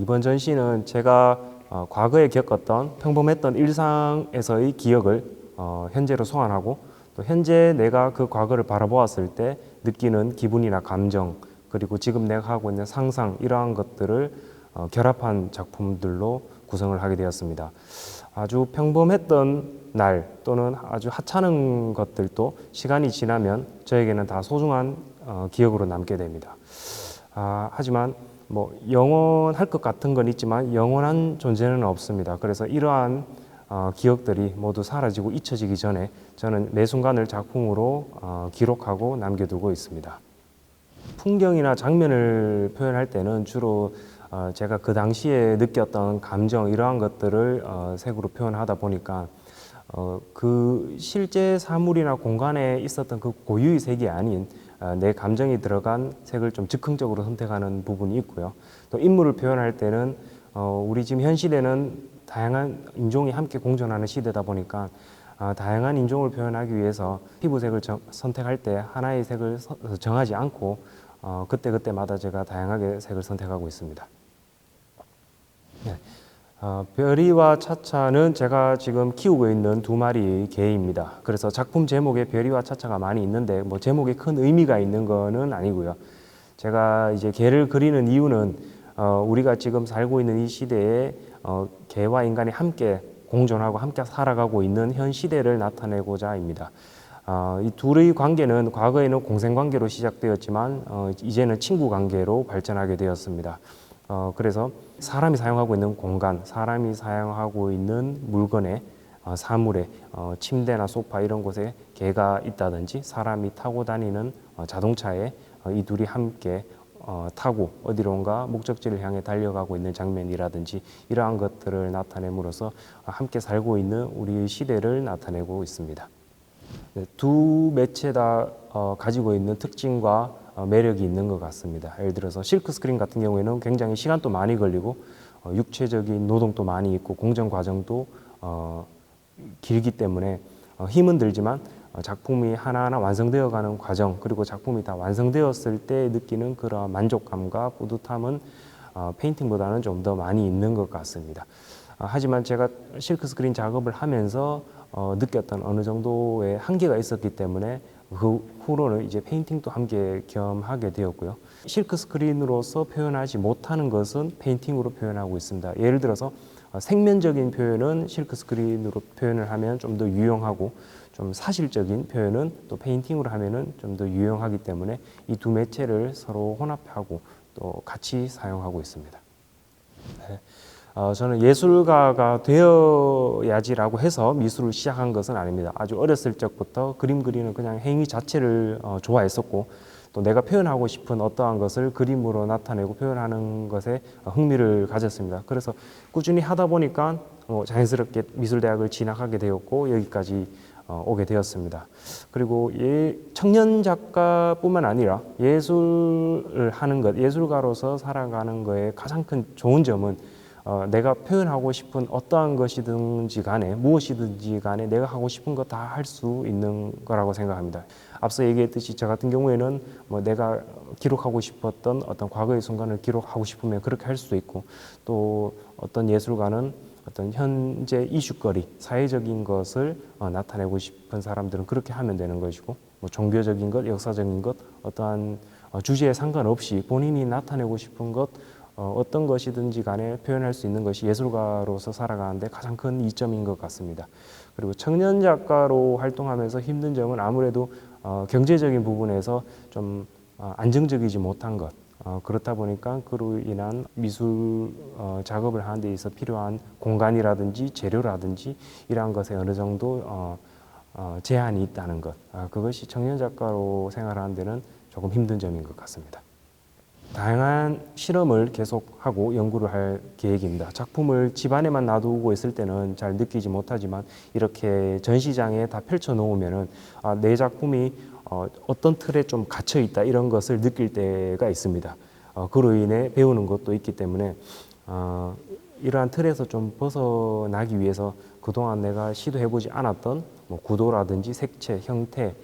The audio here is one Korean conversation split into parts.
이번 전시는 제가 과거에 겪었던 평범했던 일상에서의 기억을 현재로 소환하고 또 현재 내가 그 과거를 바라보았을 때 느끼는 기분이나 감정 그리고 지금 내가 하고 있는 상상 이러한 것들을 결합한 작품들로 구성을 하게 되었습니다. 아주 평범했던 날 또는 아주 하찮은 것들도 시간이 지나면 저에게는 다 소중한 기억으로 남게 됩니다. 하지만 뭐 영원할 것 같은 건 있지만 영원한 존재는 없습니다. 그래서 이러한 기억들이 모두 사라지고 잊혀지기 전에 저는 매 순간을 작품으로 기록하고 남겨두고 있습니다. 풍경이나 장면을 표현할 때는 주로 제가 그 당시에 느꼈던 감정 이러한 것들을 색으로 표현하다 보니까 그 실제 사물이나 공간에 있었던 그 고유의 색이 아닌 내 감정이 들어간 색을 좀 즉흥적으로 선택하는 부분이 있고요. 또 인물을 표현할 때는 우리 지금 현 시대는 다양한 인종이 함께 공존하는 시대다 보니까 다양한 인종을 표현하기 위해서 피부색을 선택할 때 하나의 색을 정하지 않고 그때그때마다 제가 다양하게 색을 선택하고 있습니다. 네. 별이와 차차는 제가 지금 키우고 있는 두 마리의 개입니다. 그래서 작품 제목에 별이와 차차가 많이 있는데 뭐 제목에 큰 의미가 있는 거는 아니고요. 제가 이제 개를 그리는 이유는 우리가 지금 살고 있는 이 시대에 개와 인간이 함께 공존하고 함께 살아가고 있는 현 시대를 나타내고자입니다. 이 둘의 관계는 과거에는 공생관계로 시작되었지만 이제는 친구 관계로 발전하게 되었습니다. 그래서 사람이 사용하고 있는 공간, 사람이 사용하고 있는 물건에 사물에 침대나 소파 이런 곳에 개가 있다든지 사람이 타고 다니는 자동차에 이 둘이 함께 타고 어디론가 목적지를 향해 달려가고 있는 장면이라든지 이러한 것들을 나타냄으로써 함께 살고 있는 우리의 시대를 나타내고 있습니다. 네, 두 매체 다 가지고 있는 특징과 매력이 있는 것 같습니다. 예를 들어서 실크 스크린 같은 경우에는 굉장히 시간도 많이 걸리고 육체적인 노동도 많이 있고 공정 과정도 길기 때문에 힘은 들지만 작품이 하나하나 완성되어 가는 과정 그리고 작품이 다 완성되었을 때 느끼는 그런 만족감과 뿌듯함은 페인팅보다는 좀 더 많이 있는 것 같습니다. 하지만 제가 실크 스크린 작업을 하면서 느꼈던 어느 정도의 한계가 있었기 때문에 그 후로는 이제 페인팅도 함께 겸하게 되었고요. 실크 스크린으로서 표현하지 못하는 것은 페인팅으로 표현하고 있습니다. 예를 들어서 생면적인 표현은 실크 스크린으로 표현을 하면 좀 더 유용하고 좀 사실적인 표현은 또 페인팅으로 하면은 좀 더 유용하기 때문에 이 두 매체를 서로 혼합하고 또 같이 사용하고 있습니다. 네. 저는 예술가가 되어야지라고 해서 미술을 시작한 것은 아닙니다. 아주 어렸을 적부터 그림 그리는 그냥 행위 자체를 좋아했었고 또 내가 표현하고 싶은 어떠한 것을 그림으로 나타내고 표현하는 것에 흥미를 가졌습니다. 그래서 꾸준히 하다 보니까 자연스럽게 미술대학을 진학하게 되었고 여기까지 오게 되었습니다. 그리고 청년 작가뿐만 아니라 예술을 하는 것, 예술가로서 살아가는 거에 가장 큰 좋은 점은 내가 표현하고 싶은 어떠한 것이든지 간에 무엇이든지 간에 내가 하고 싶은 거 다 할 수 있는 거라고 생각합니다. 앞서 얘기했듯이 저 같은 경우에는 뭐 내가 기록하고 싶었던 어떤 과거의 순간을 기록하고 싶으면 그렇게 할 수도 있고 또 어떤 예술가는 어떤 현재 이슈거리, 사회적인 것을 나타내고 싶은 사람들은 그렇게 하면 되는 것이고 뭐 종교적인 것, 역사적인 것, 어떠한 주제에 상관없이 본인이 나타내고 싶은 것 어떤 것이든지 간에 표현할 수 있는 것이 예술가로서 살아가는데 가장 큰 이점인 것 같습니다. 그리고 청년 작가로 활동하면서 힘든 점은 아무래도 경제적인 부분에서 좀 안정적이지 못한 것 그렇다 보니까 그로 인한 미술 작업을 하는 데 있어서 필요한 공간이라든지 재료라든지 이러한 것에 어느 정도 제한이 있다는 것 그것이 청년 작가로 생활하는 데는 조금 힘든 점인 것 같습니다. 다양한 실험을 계속하고 연구를 할 계획입니다. 작품을 집안에만 놔두고 있을 때는 잘 느끼지 못하지만 이렇게 전시장에 다 펼쳐 놓으면은 내 작품이 어떤 틀에 좀 갇혀 있다 이런 것을 느낄 때가 있습니다. 그로 인해 배우는 것도 있기 때문에 이러한 틀에서 좀 벗어나기 위해서 그동안 내가 시도해보지 않았던 뭐 구도라든지 색채, 형태,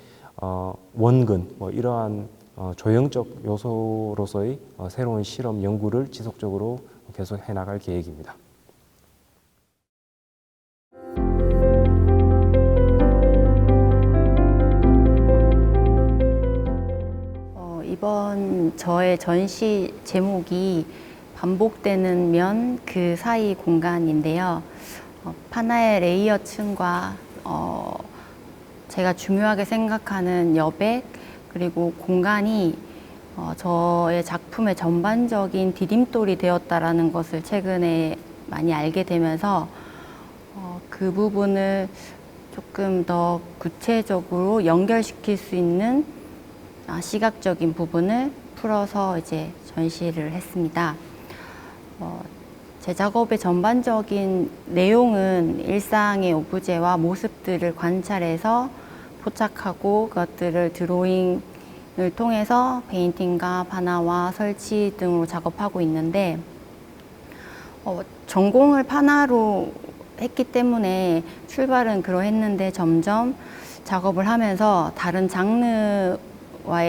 원근 뭐 이러한 조형적 요소로서의 새로운 실험 연구를 지속적으로 계속 해나갈 계획입니다. 이번 저의 전시 제목이 반복되는 면 그 사이 공간인데요. 파나의 레이어층과 제가 중요하게 생각하는 여백 그리고 공간이 저의 작품의 전반적인 디딤돌이 되었다라는 것을 최근에 많이 알게 되면서 그 부분을 조금 더 구체적으로 연결시킬 수 있는 시각적인 부분을 풀어서 이제 전시를 했습니다. 제 작업의 전반적인 내용은 일상의 오브제와 모습들을 관찰해서 포착하고 그것들을 드로잉을 통해서 페인팅과 파나와 설치 등으로 작업하고 있는데 전공을 파나로 했기 때문에 출발은 그러했는데 점점 작업을 하면서 다른 장르와의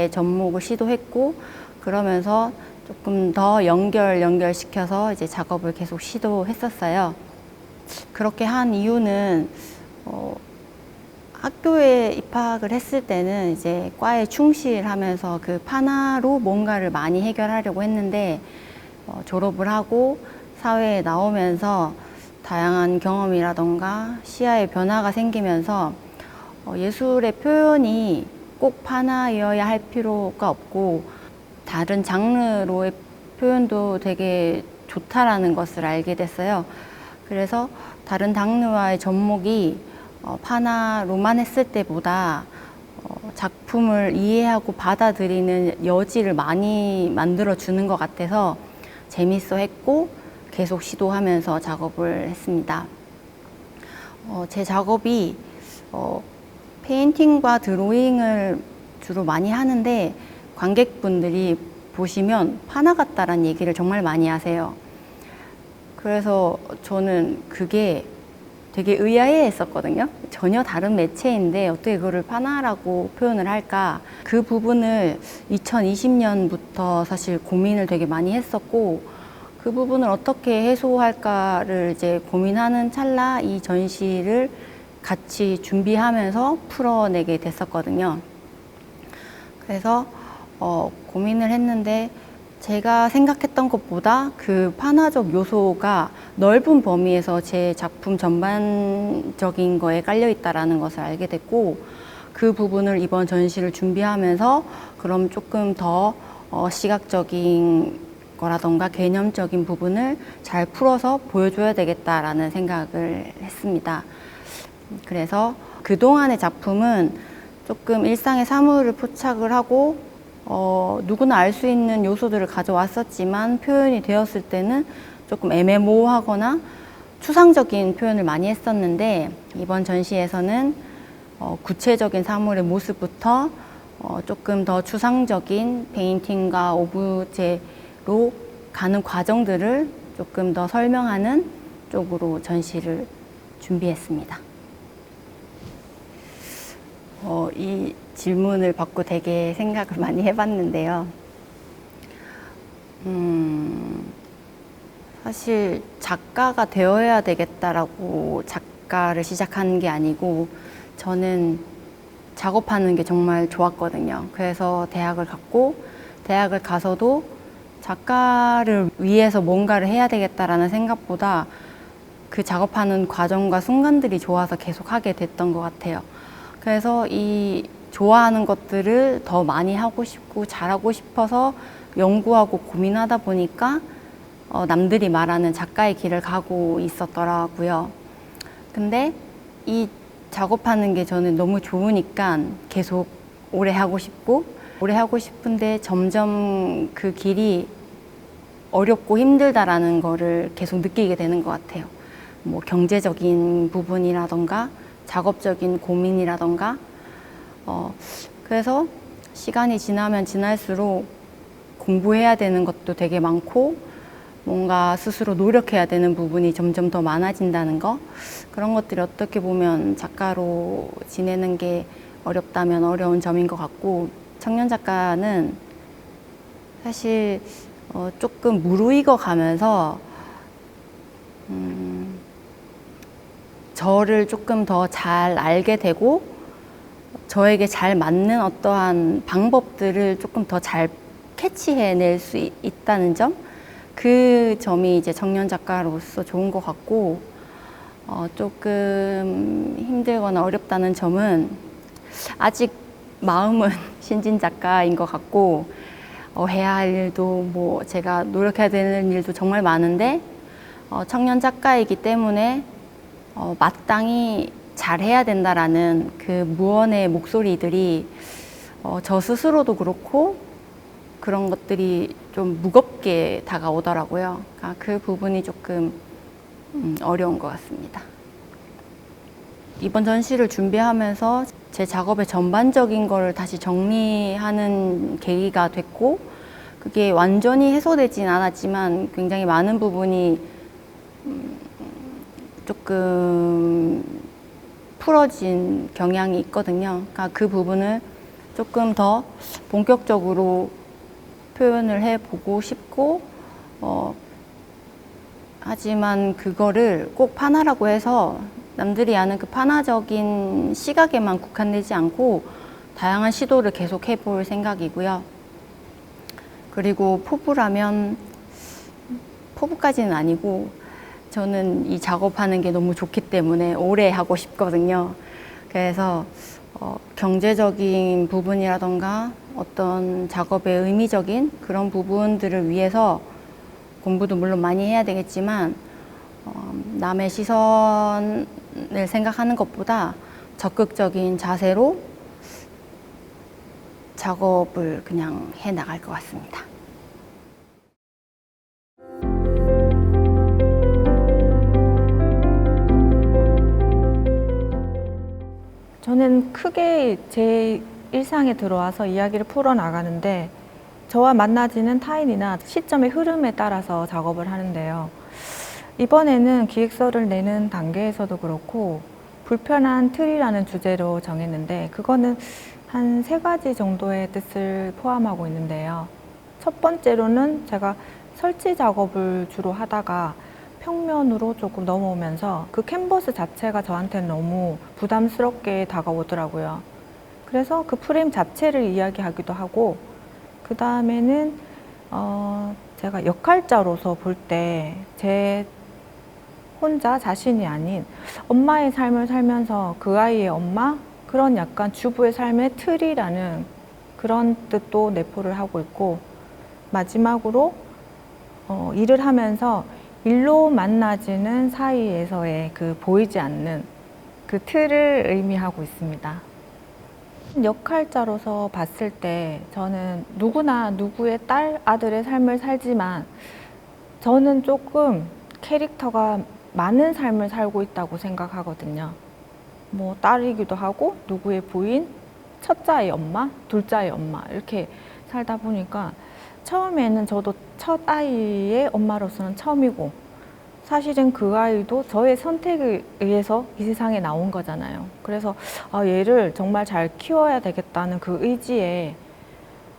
접목을 시도했고 그러면서 조금 더 연결시켜서 이제 작업을 계속 시도했었어요. 그렇게 한 이유는 학교에 입학을 했을 때는 이제 과에 충실하면서 그 파나로 뭔가를 많이 해결하려고 했는데 졸업을 하고 사회에 나오면서 다양한 경험이라던가 시야의 변화가 생기면서 예술의 표현이 꼭 파나여야 할 필요가 없고 다른 장르로의 표현도 되게 좋다라는 것을 알게 됐어요. 그래서 다른 장르와의 접목이 파나로만 했을 때보다 작품을 이해하고 받아들이는 여지를 많이 만들어주는 것 같아서 재밌어 했고 계속 시도하면서 작업을 했습니다. 제 작업이 페인팅과 드로잉을 주로 많이 하는데 관객분들이 보시면 파나 같다라는 얘기를 정말 많이 하세요. 그래서 저는 그게 되게 의아해 했었거든요. 전혀 다른 매체인데 어떻게 그거를 파나라고 표현을 할까? 그 부분을 2020년부터 사실 고민을 되게 많이 했었고 그 부분을 어떻게 해소할까를 이제 고민하는 찰나 이 전시를 같이 준비하면서 풀어내게 됐었거든요. 그래서 고민을 했는데 제가 생각했던 것보다 그 파나적 요소가 넓은 범위에서 제 작품 전반적인 거에 깔려 있다라는 것을 알게 됐고 그 부분을 이번 전시를 준비하면서 그럼 조금 더 시각적인 거라던가 개념적인 부분을 잘 풀어서 보여줘야 되겠다라는 생각을 했습니다. 그래서 그동안의 작품은 조금 일상의 사물을 포착을 하고 누구나 알 수 있는 요소들을 가져왔었지만 표현이 되었을 때는 조금 애매모호하거나 추상적인 표현을 많이 했었는데 이번 전시에서는 구체적인 사물의 모습부터 조금 더 추상적인 페인팅과 오브제로 가는 과정들을 조금 더 설명하는 쪽으로 전시를 준비했습니다. 이 질문을 받고 되게 생각을 많이 해봤는데요. 사실 작가가 되어야 되겠다라고 작가를 시작한 게 아니고 저는 작업하는 게 정말 좋았거든요. 그래서 대학을 갔고 대학을 가서도 작가를 위해서 뭔가를 해야 되겠다라는 생각보다 그 작업하는 과정과 순간들이 좋아서 계속 하게 됐던 것 같아요. 그래서 이 좋아하는 것들을 더 많이 하고 싶고 잘하고 싶어서 연구하고 고민하다 보니까 남들이 말하는 작가의 길을 가고 있었더라고요. 근데 이 작업하는 게 저는 너무 좋으니까 계속 오래 하고 싶고 오래 하고 싶은데 점점 그 길이 어렵고 힘들다라는 거를 계속 느끼게 되는 것 같아요. 뭐 경제적인 부분이라던가 작업적인 고민이라던가 그래서 시간이 지나면 지날수록 공부해야 되는 것도 되게 많고 뭔가 스스로 노력해야 되는 부분이 점점 더 많아진다는 거 그런 것들이 어떻게 보면 작가로 지내는 게 어렵다면 어려운 점인 것 같고 청년 작가는 사실 조금 무르익어 가면서 저를 조금 더 잘 알게 되고 저에게 잘 맞는 어떠한 방법들을 조금 더 잘 캐치해낼 수 있다는 점, 그 점이 이제 청년 작가로서 좋은 것 같고, 조금 힘들거나 어렵다는 점은 아직 마음은 신진 작가인 것 같고, 해야 할 일도 뭐 제가 노력해야 되는 일도 정말 많은데, 청년 작가이기 때문에 마땅히 잘해야 된다라는 그 무언의 목소리들이 저 스스로도 그렇고 그런 것들이 좀 무겁게 다가오더라고요. 그러니까 그 부분이 조금 어려운 것 같습니다. 이번 전시를 준비하면서 제 작업의 전반적인 거를 다시 정리하는 계기가 됐고, 그게 완전히 해소되진 않았지만 굉장히 많은 부분이 조금 풀어진 경향이 있거든요. 그러니까 그 부분을 조금 더 본격적으로 표현을 해보고 싶고, 하지만 그거를 꼭 판화라고 해서 남들이 아는 그 판화적인 시각에만 국한되지 않고 다양한 시도를 계속 해볼 생각이고요. 그리고 포부라면, 포부까지는 아니고 저는 이 작업하는 게 너무 좋기 때문에 오래 하고 싶거든요. 그래서 경제적인 부분이라던가 어떤 작업의 의미적인 그런 부분들을 위해서 공부도 물론 많이 해야 되겠지만, 남의 시선을 생각하는 것보다 적극적인 자세로 작업을 그냥 해 나갈 것 같습니다. 저는 크게 제 일상에 들어와서 이야기를 풀어나가는데, 저와 만나지는 타인이나 시점의 흐름에 따라서 작업을 하는데요. 이번에는 기획서를 내는 단계에서도 그렇고 불편한 틀이라는 주제로 정했는데, 그거는 한 3가지 정도의 뜻을 포함하고 있는데요. 첫 번째로는 제가 설치 작업을 주로 하다가 평면으로 조금 넘어오면서 그 캔버스 자체가 저한테는 너무 부담스럽게 다가오더라고요. 그래서 그 프레임 자체를 이야기하기도 하고, 그 다음에는 제가 역할자로서 볼 때 제 혼자 자신이 아닌 엄마의 삶을 살면서 그 아이의 엄마, 그런 약간 주부의 삶의 틀이라는 그런 뜻도 내포를 하고 있고, 마지막으로 일을 하면서 일로 만나지는 사이에서의 그 보이지 않는 그 틀을 의미하고 있습니다. 역할자로서 봤을 때 저는 누구나 누구의 딸, 아들의 삶을 살지만 저는 조금 캐릭터가 많은 삶을 살고 있다고 생각하거든요. 뭐 딸이기도 하고 누구의 부인, 첫째의 엄마, 둘째의 엄마 이렇게 살다 보니까 처음에는 저도 첫 아이의 엄마로서는 처음이고, 사실은 그 아이도 저의 선택에 의해서 이 세상에 나온 거잖아요. 그래서 얘를 정말 잘 키워야 되겠다는 그 의지에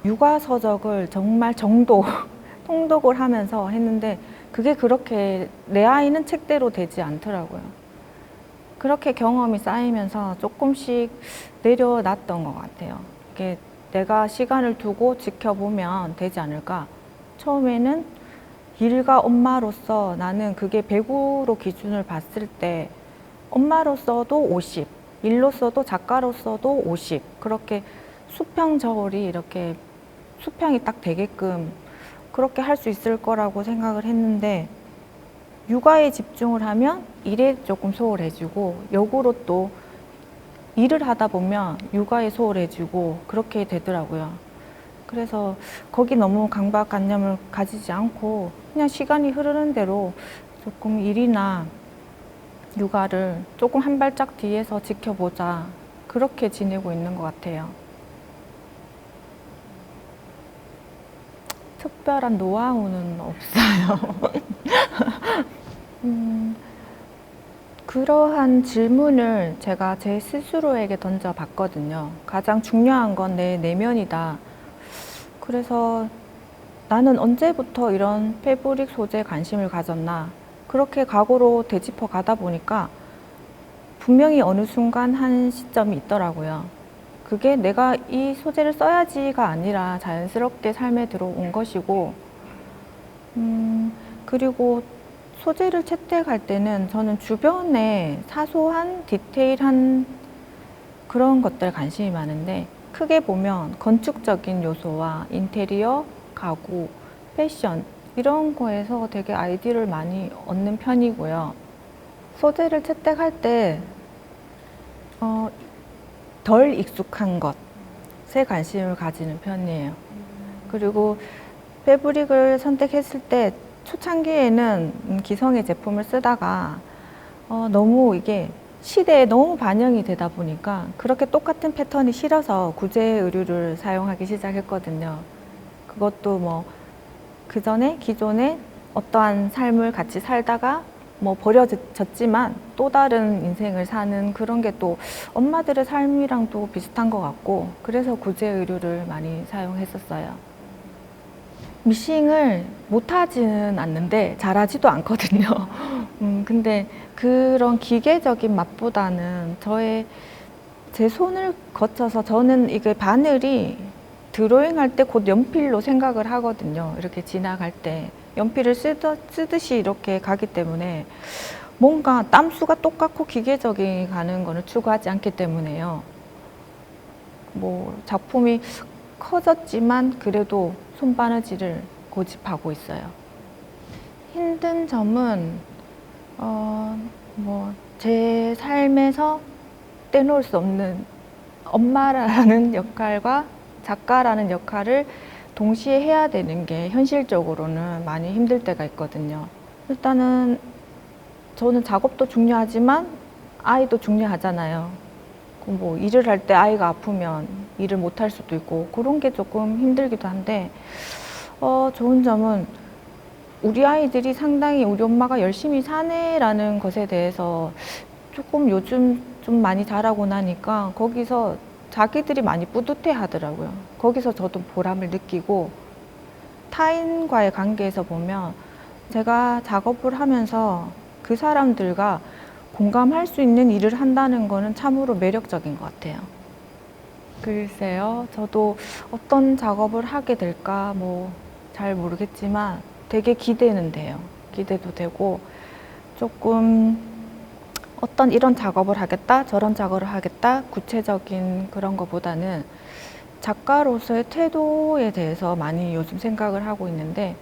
육아서적을 정말 통독을 하면서 했는데, 그게 그렇게 내 아이는 책대로 되지 않더라고요. 그렇게 경험이 쌓이면서 조금씩 내려놨던 것 같아요. 이게 내가 시간을 두고 지켜보면 되지 않을까. 처음에는 일가 엄마로서 나는 그게 100으로 기준을 봤을 때 엄마로서도 50, 일로서도 작가로서도 50, 그렇게 수평저울이 이렇게 수평이 딱 되게끔 그렇게 할 수 있을 거라고 생각을 했는데, 육아에 집중을 하면 일에 조금 소홀해지고, 역으로 또 일을 하다 보면 육아에 소홀해지고 그렇게 되더라고요. 그래서 거기 너무 강박관념을 가지지 않고 그냥 시간이 흐르는 대로 조금 일이나 육아를 조금 한 발짝 뒤에서 지켜보자, 그렇게 지내고 있는 것 같아요. 특별한 노하우는 없어요. 그러한 질문을 제가 제 스스로에게 던져봤거든요. 가장 중요한 건 내 내면이다. 그래서 나는 언제부터 이런 패브릭 소재에 관심을 가졌나? 그렇게 과거로 되짚어 가다 보니까 분명히 어느 순간 한 시점이 있더라고요. 그게 내가 이 소재를 써야지가 아니라 자연스럽게 삶에 들어온 것이고, 그리고 소재를 채택할 때는 저는 주변에 사소한 디테일한 그런 것들 관심이 많은데, 크게 보면 건축적인 요소와 인테리어, 가구, 패션 이런 거에서 되게 아이디어를 많이 얻는 편이고요. 소재를 채택할 때 덜 익숙한 것에 관심을 가지는 편이에요. 그리고 패브릭을 선택했을 때 초창기에는 기성의 제품을 쓰다가 너무 이게 시대에 너무 반영이 되다 보니까 그렇게 똑같은 패턴이 싫어서 구제 의류를 사용하기 시작했거든요. 그것도 뭐 그전에 기존에 어떠한 삶을 같이 살다가 뭐 버려졌지만 또 다른 인생을 사는 그런 게 또 엄마들의 삶이랑 또 비슷한 것 같고, 그래서 구제 의류를 많이 사용했었어요. 미싱을 못하지는 않는데 잘하지도 않거든요. 근데 그런 기계적인 맛보다는 제 손을 거쳐서, 저는 이게 바늘이 드로잉 할 때 곧 연필로 생각을 하거든요. 이렇게 지나갈 때 연필을 쓰듯이 이렇게 가기 때문에 뭔가 땀수가 똑같고 기계적인 가는 거는 추구하지 않기 때문에요. 뭐 작품이 커졌지만 그래도 손바느질을 고집하고 있어요. 힘든 점은 제 삶에서 떼놓을 수 없는 엄마라는 역할과 작가라는 역할을 동시에 해야 되는 게 현실적으로는 많이 힘들 때가 있거든요. 일단은 저는 작업도 중요하지만 아이도 중요하잖아요. 뭐 일을 할 때 아이가 아프면 일을 못 할 수도 있고 그런 게 조금 힘들기도 한데, 좋은 점은 우리 아이들이 상당히 우리 엄마가 열심히 사네라는 것에 대해서 조금 요즘 좀 많이 자라고 나니까 거기서 자기들이 많이 뿌듯해 하더라고요. 거기서 저도 보람을 느끼고, 타인과의 관계에서 보면 제가 작업을 하면서 그 사람들과 공감할 수 있는 일을 한다는 거는 참으로 매력적인 것 같아요. 글쎄요, 저도 어떤 작업을 하게 될까 잘 모르겠지만 되게 기대는 돼요. 기대도 되고, 조금 어떤 이런 작업을 하겠다, 저런 작업을 하겠다, 구체적인 그런 것보다는 작가로서의 태도에 대해서 많이 요즘 생각을 하고 있는데,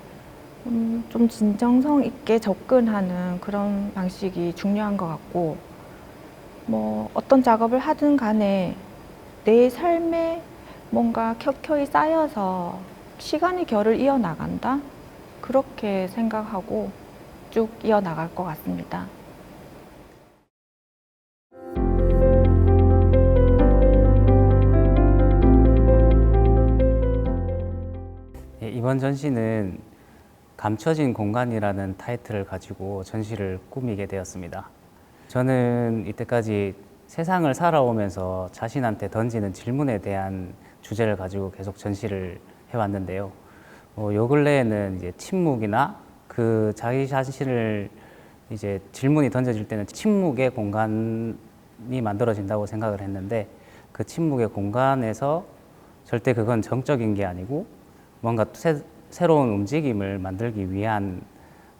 좀 진정성 있게 접근하는 그런 방식이 중요한 것 같고, 어떤 작업을 하든 간에 내 삶에 뭔가 켜켜이 쌓여서 시간이 결을 이어나간다? 그렇게 생각하고 쭉 이어나갈 것 같습니다. 이번 전시는 감춰진 공간이라는 타이틀을 가지고 전시를 꾸미게 되었습니다. 저는 이때까지 세상을 살아오면서 자신한테 던지는 질문에 대한 주제를 가지고 계속 전시를 해왔는데요. 요 근래에는 이제 침묵이나 그 자기 자신을 이제 질문이 던져질 때는 침묵의 공간이 만들어진다고 생각을 했는데, 그 침묵의 공간에서 절대 그건 정적인 게 아니고 뭔가 새로운 움직임을 만들기 위한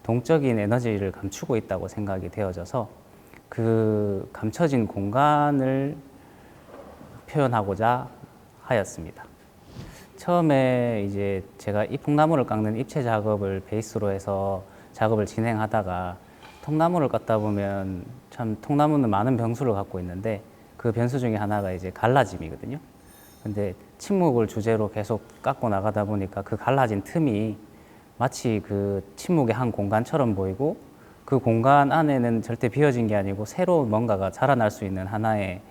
동적인 에너지를 감추고 있다고 생각이 되어져서 그 감춰진 공간을 표현하고자 하였습니다. 처음에 이제 제가 이 통나무를 깎는 입체 작업을 베이스로 해서 작업을 진행하다가, 통나무를 깎다 보면 참 통나무는 많은 변수를 갖고 있는데 그 변수 중에 하나가 이제 갈라짐이거든요. 근데 침묵을 주제로 계속 깎고 나가다 보니까 그 갈라진 틈이 마치 그 침묵의 한 공간처럼 보이고, 그 공간 안에는 절대 비어진 게 아니고 새로운 뭔가가 자라날 수 있는 하나의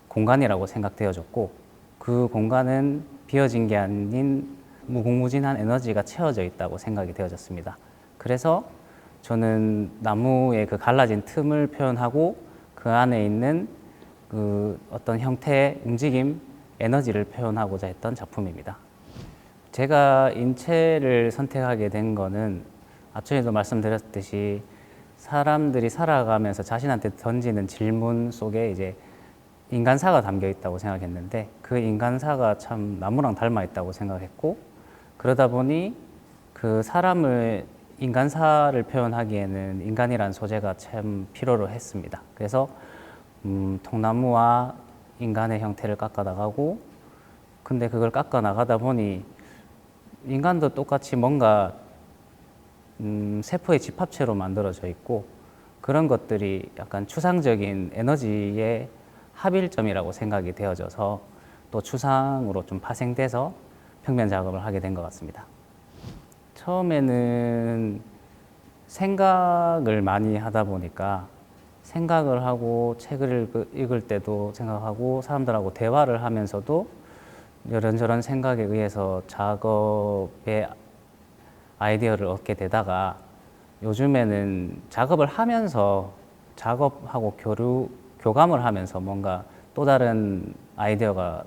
공간이라고 생각되어졌고, 그 공간은 비어진 게 아닌 무궁무진한 에너지가 채워져 있다고 생각이 되어졌습니다. 그래서 저는 나무의 그 갈라진 틈을 표현하고 그 안에 있는 그 어떤 형태의 움직임, 에너지를 표현하고자 했던 작품입니다. 제가 인체를 선택하게 된 거는 앞전에도 말씀드렸듯이 사람들이 살아가면서 자신한테 던지는 질문 속에 이제 인간사가 담겨 있다고 생각했는데 그 인간사가 참 나무랑 닮아 있다고 생각했고 그러다 보니 그 사람을 인간사를 표현하기에는 인간이라는 소재가 참 필요로 했습니다. 그래서 통나무와 인간의 형태를 깎아 나가고 근데 그걸 깎아 나가다 보니 인간도 똑같이 뭔가 세포의 집합체로 만들어져 있고 그런 것들이 약간 추상적인 에너지의 합일점이라고 생각이 되어져서 또 추상으로 좀 파생돼서 평면 작업을 하게 된 것 같습니다. 처음에는 생각을 많이 하다 보니까 생각을 하고 책을 읽을 때도 생각하고 사람들하고 대화를 하면서도 이런저런 생각에 의해서 작업의 아이디어를 얻게 되다가 요즘에는 작업을 하면서 작업하고 교감을 하면서 뭔가 또 다른 아이디어가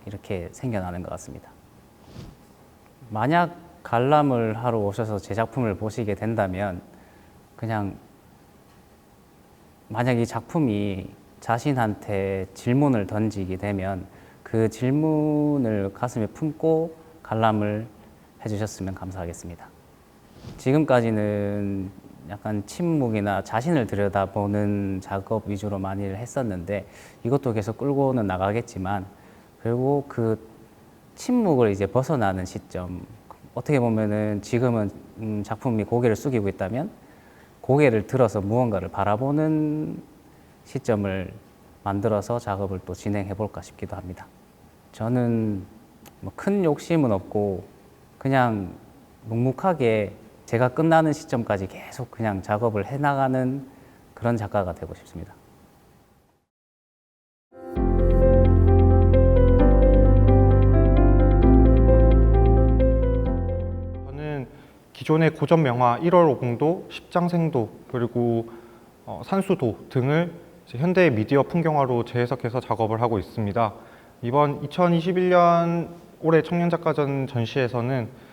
이렇게 생겨나는 것 같습니다. 만약 관람을 하러 오셔서 제 작품을 보시게 된다면 그냥 만약 이 작품이 자신한테 질문을 던지게 되면 그 질문을 가슴에 품고 관람을 해주셨으면 감사하겠습니다. 지금까지는 약간 침묵이나 자신을 들여다보는 작업 위주로 많이 했었는데 이것도 계속 끌고는 나가겠지만 그리고 그 침묵을 이제 벗어나는 시점 어떻게 보면은 지금은 작품이 고개를 숙이고 있다면 고개를 들어서 무언가를 바라보는 시점을 만들어서 작업을 또 진행해 볼까 싶기도 합니다. 저는 뭐 큰 욕심은 없고 그냥 묵묵하게 제가 끝나는 시점까지 계속 그냥 작업을 해나가는 그런 작가가 되고 싶습니다. 저는 기존의 고전 명화 1월 5공도, 십장생도, 그리고 산수도 등을 이제 현대의 미디어 풍경화로 재해석해서 작업을 하고 있습니다. 이번 2021년 올해 청년작가전 전시에서는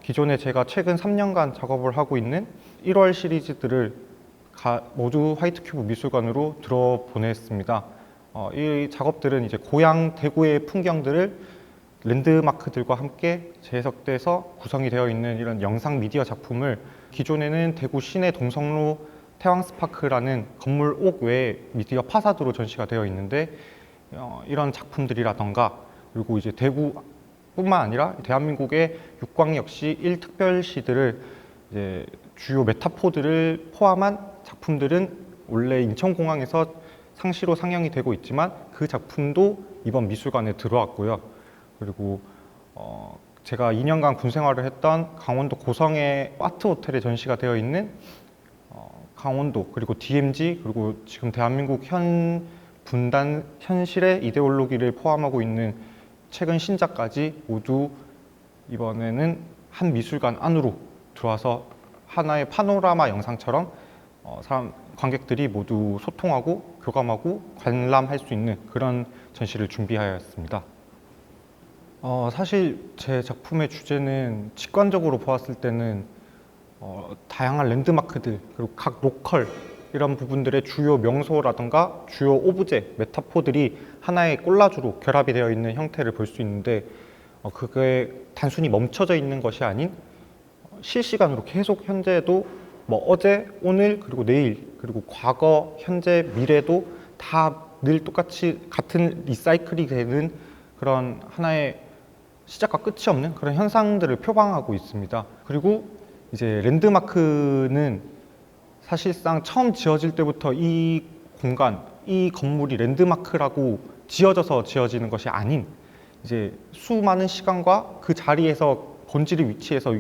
기존에 제가 최근 3년간 작업을 하고 있는 1월 시리즈들을 모두 화이트큐브 미술관으로 들어보냈습니다. 이 작업들은 이제 고향 대구의 풍경들을 랜드마크들과 함께 재해석돼서 구성이 되어 있는 이런 영상 미디어 작품을 기존에는 대구 시내 동성로 태왕스파크라는 건물 옥 외에 미디어 파사드로 전시가 되어 있는데 이런 작품들이라던가 그리고 이제 대구뿐만 아니라 대한민국의 육광역시 1특별시들을 이제 주요 메타포들을 포함한 작품들은 원래 인천공항에서 상시로 상영이 되고 있지만 그 작품도 이번 미술관에 들어왔고요. 그리고 제가 2년간 군 생활을 했던 강원도 고성의 아트 호텔에 전시가 되어 있는 강원도 그리고 DMZ 그리고 지금 대한민국 현 분단 현실의 이데올로기를 포함하고 있는 최근 신작까지 모두 이번에는 한 미술관 안으로 들어와서 하나의 파노라마 영상처럼 관객들이 모두 소통하고 교감하고 관람할 수 있는 그런 전시를 준비하였습니다. 사실 제 작품의 주제는 직관적으로 보았을 때는 다양한 랜드마크들 그리고 각 로컬 이런 부분들의 주요 명소라든가 주요 오브제, 메타포들이 하나의 콜라주로 결합이 되어 있는 형태를 볼 수 있는데 그게 단순히 멈춰져 있는 것이 아닌 실시간으로 계속 현재도 뭐 어제, 오늘, 그리고 내일, 그리고 과거, 현재, 미래도 다 늘 똑같이 같은 리사이클이 되는 그런 하나의 시작과 끝이 없는 그런 현상들을 표방하고 있습니다. 그리고 이제 랜드마크는 사실상 처음 지어질 때부터 이 공간, 이 건물이 랜드마크라고 지어져서 지어지는 것이 아닌 이제 수많은 시간과 그 자리에서 본질의 위치에서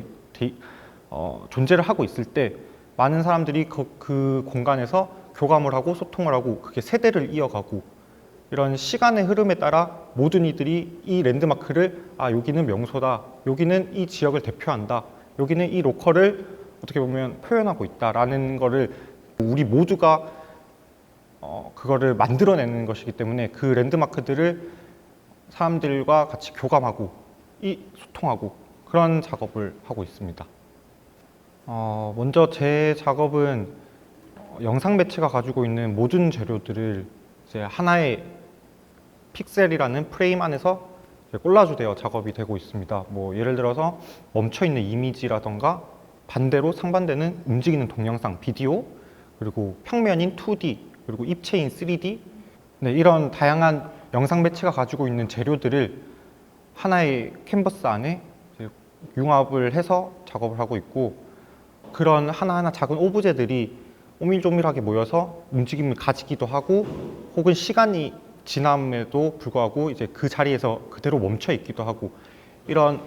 존재를 하고 있을 때 많은 사람들이 그 공간에서 교감을 하고 소통을 하고 그게 세대를 이어가고 이런 시간의 흐름에 따라 모든 이들이 이 랜드마크를 여기는 명소다, 여기는 이 지역을 대표한다, 여기는 이 로컬을 어떻게 보면 표현하고 있다라는 거를 우리 모두가 그거를 만들어내는 것이기 때문에 그 랜드마크들을 사람들과 같이 교감하고 소통하고 그런 작업을 하고 있습니다. 먼저 제 작업은 영상 매체가 가지고 있는 모든 재료들을 이제 하나의 픽셀이라는 프레임 안에서 이제 콜라주되어 작업이 되고 있습니다. 뭐 예를 들어서 멈춰 있는 이미지라던가 반대로 상반되는 움직이는 동영상, 비디오, 그리고 평면인 2D, 그리고 입체인 3D, 네, 이런 다양한 영상 매체가 가지고 있는 재료들을 하나의 캔버스 안에 이제 융합을 해서 작업을 하고 있고, 그런 하나하나 작은 오브제들이 오밀조밀하게 모여서 움직임을 가지기도 하고, 혹은 시간이 지남에도 불구하고 이제 그 자리에서 그대로 멈춰 있기도 하고, 이런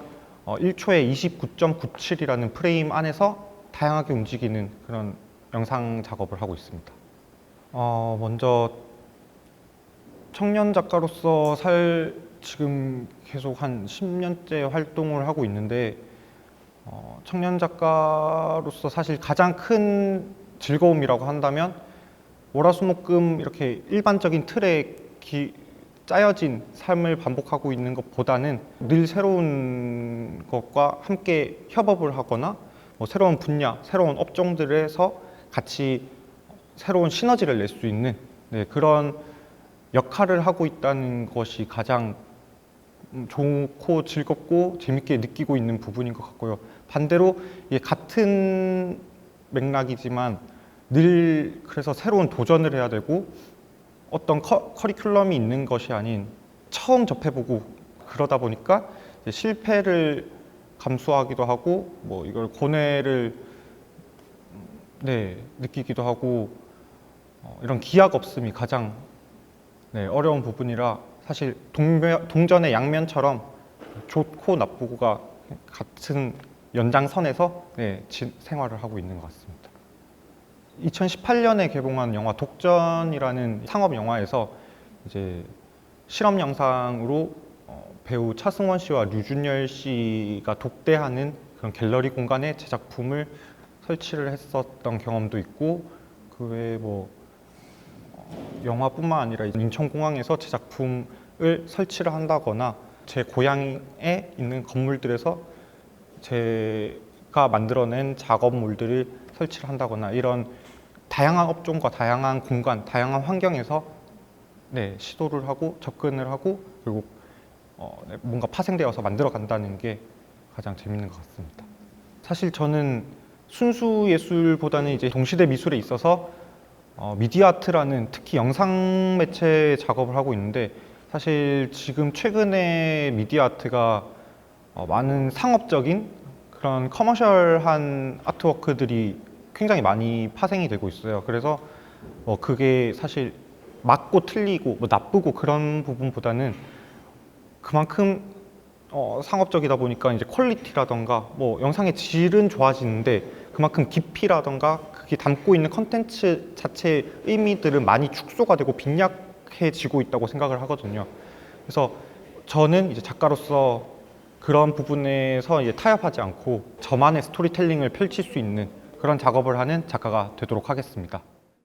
1초에 29.97이라는 프레임 안에서 다양하게 움직이는 그런 영상 작업을 하고 있습니다. 먼저 청년 작가로서 지금 계속 한 10년째 활동을 하고 있는데, 청년 작가로서 사실 가장 큰 즐거움이라고 한다면 월화수목금 이렇게 일반적인 틀에 짜여진 삶을 반복하고 있는 것보다는 늘 새로운 것과 함께 협업을 하거나 뭐 새로운 분야, 새로운 업종들에서 같이 새로운 시너지를 낼 수 있는, 네, 그런 역할을 하고 있다는 것이 가장 좋고 즐겁고 재밌게 느끼고 있는 부분인 것 같고요. 반대로 이게 같은 맥락이지만 늘 그래서 새로운 도전을 해야 되고, 어떤 커리큘럼이 있는 것이 아닌 처음 접해보고 그러다 보니까 이제 실패를 감수하기도 하고, 뭐 이걸 고뇌를 느끼기도 하고, 이런 기약 없음이 가장 어려운 부분이라, 사실 동전의 양면처럼 좋고 나쁘고가 같은 연장선에서 생활을 하고 있는 것 같습니다. 2018년에 개봉한 영화 독전이라는 상업 영화에서 이제 실험 영상으로 배우 차승원 씨와 류준열 씨가 독대하는 그런 갤러리 공간에 제작품을 설치를 했었던 경험도 있고, 그 외에 뭐 영화뿐만 아니라 인천공항에서 제작품을 설치를 한다거나, 제 고향에 있는 건물들에서 제가 만들어낸 작업물들을 설치를 한다거나, 이런 다양한 업종과 다양한 공간, 다양한 환경에서 시도를 하고 접근을 하고, 그리고 뭔가 파생되어서 만들어 간다는 게 가장 재밌는 것 같습니다. 사실 저는 순수 예술보다는 이제 동시대 미술에 있어서 미디어 아트라는, 특히 영상 매체 작업을 하고 있는데, 사실 지금 최근에 미디어 아트가 많은 상업적인 그런 커머셜한 아트워크들이 굉장히 많이 파생이 되고 있어요. 그래서 그게 사실 맞고 틀리고 뭐 나쁘고 그런 부분보다는, 그만큼 상업적이다 보니까 이제 퀄리티라던가 뭐 영상의 질은 좋아지는데, 그만큼 깊이라던가 그게 담고 있는 컨텐츠 자체의 의미들은 많이 축소가 되고 빈약해지고 있다고 생각을 하거든요. 그래서 저는 이제 작가로서 그런 부분에서 이제 타협하지 않고 저만의 스토리텔링을 펼칠 수 있는 그런 작업을 하는 작가가 되도록 하겠습니다.